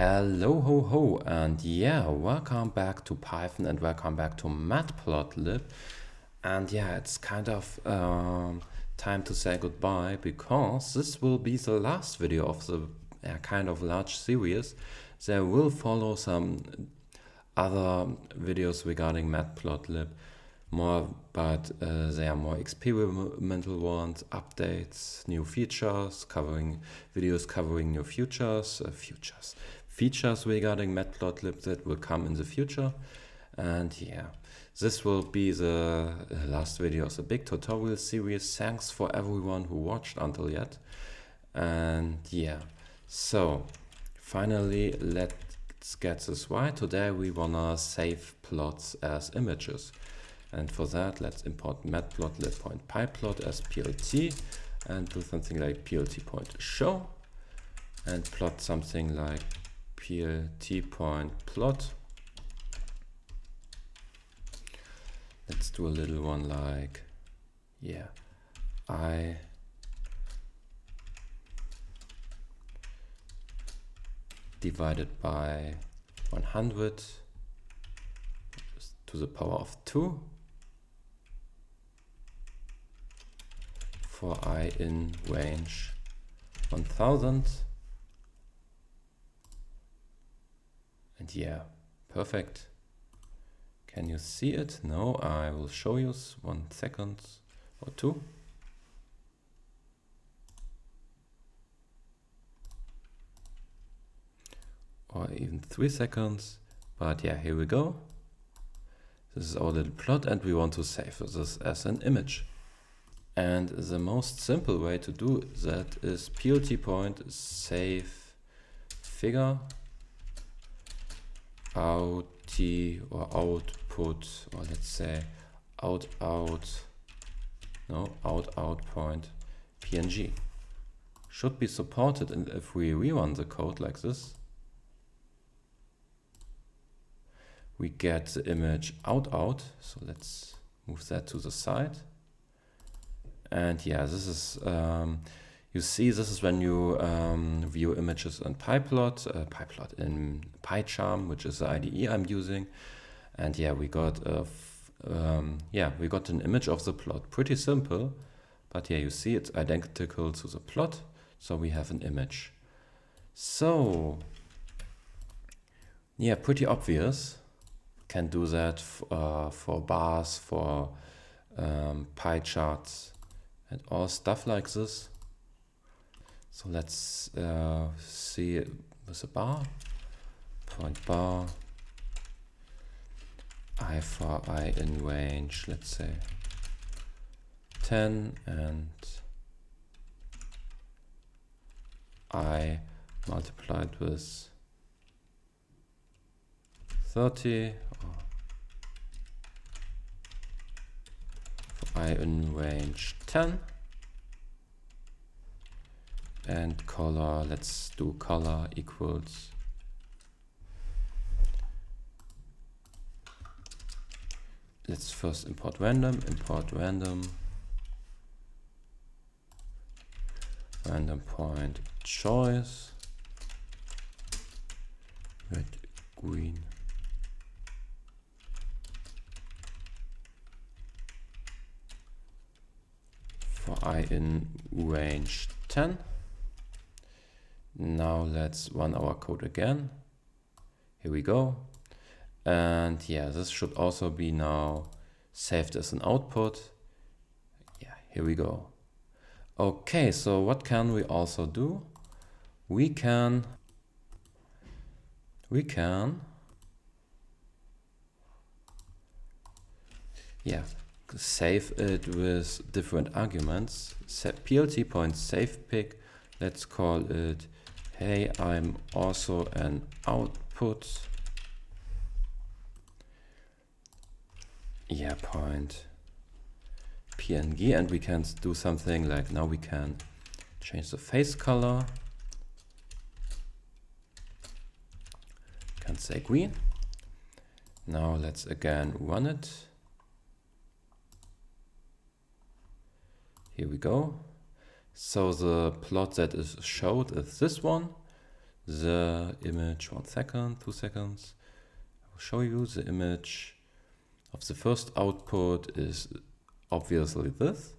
Hello ho ho, and yeah, welcome back to Python and welcome back to Matplotlib. And yeah, it's kind of time to say goodbye because this will be the last video of the kind of large series. There will follow some other videos regarding Matplotlib, but they are more experimental ones, updates, new features, videos covering new features regarding Matplotlib that will come in the future. And yeah, this will be the last video of the big tutorial series. Thanks for everyone who watched until yet. And yeah, so finally let's get this right. Today we wanna save plots as images. And for that, let's import Matplotlib.pyplot as plt and do something like plt.show and plot something like plt.plot. Let's do a little one like, yeah, I divided by 100 to the power of 2 for I in range 1000. And yeah, perfect. Can you see it? No, I will show you 1 second or 2. Or even 3 seconds. But yeah, here we go. This is our little plot and we want to save this as an image. And the most simple way to do that is plt.save figure out or output, or let's say out point png should be supported. And if we rerun the code like this, we get the image out. So let's move that to the side. And yeah, this is you see, this is when you view images in Pyplot in PyCharm, which is the IDE I'm using. And yeah, we got an image of the plot. Pretty simple, but yeah, you see it's identical to the plot, so we have an image. So yeah, pretty obvious. Can do that for bars, for pie charts, and all stuff like this. So let's see it with a bar, point bar, I for I in range, let's say 10, and I multiplied with 30, or for I in range 10. And color, let's do color equals let's first import random point choice red, green, for I in range 10. Now let's run our code again. Here we go. And yeah, this should also be now saved as an output. Yeah, here we go. Okay, so what can we also do? We can yeah, save it with different arguments. plt.savePic, let's call it hey, I'm also an output. Yeah, point png, and we can do something like, now we can change the face color. Can say green. Now let's again run it. Here we go. So the plot that is showed is this one. the image. 1 second, 2 seconds. I'll show you the image of the first output is obviously this.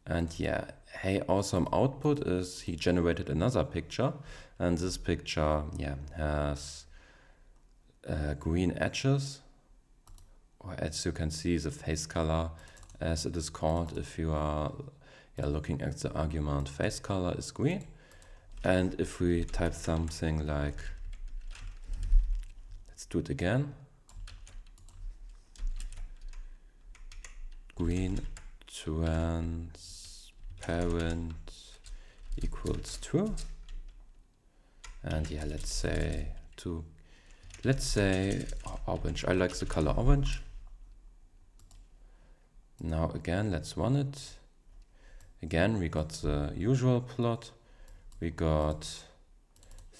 And yeah, hey, awesome output is he generated another picture, and this picture, yeah, has green edges, or as you can see, the face color, as it is called if you are looking at the argument, face color is green. And if we type something like, let's do it again, green transparent equals true. And yeah, let's say orange. I like the color orange. Now again, let's run it. Again, we got the usual plot. We got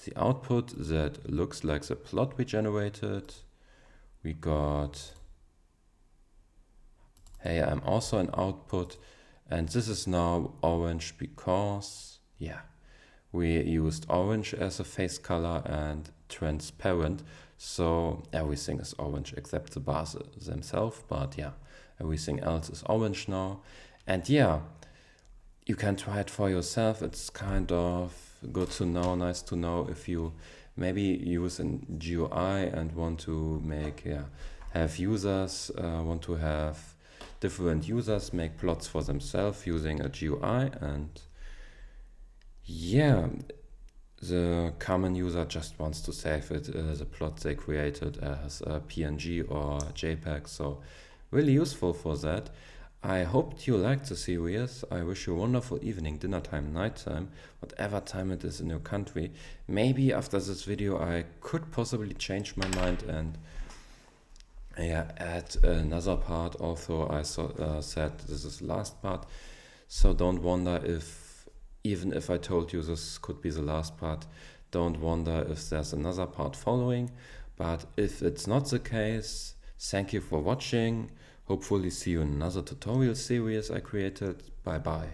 the output that looks like the plot we generated. We got, hey, I'm also an output. And this is now orange because, yeah, we used orange as a face color and transparent. So everything is orange except the bars themselves. But yeah, everything else is orange now. And yeah, you can try it for yourself. It's kind of good to know, nice to know if you maybe use an GUI and want to make, have users, want to have different users make plots for themselves using a GUI. And yeah, the common user just wants to save it, the plot they created as a PNG or JPEG. So really useful for that. I hope you liked the series. I wish you a wonderful evening, dinner time, night time, whatever time it is in your country. Maybe after this video I could possibly change my mind and add another part. Also, I said this is the last part, so don't wonder if, even if I told you this could be the last part, don't wonder if there's another part following. But if it's not the case, thank you for watching. Hopefully see you in another tutorial series I created. Bye bye.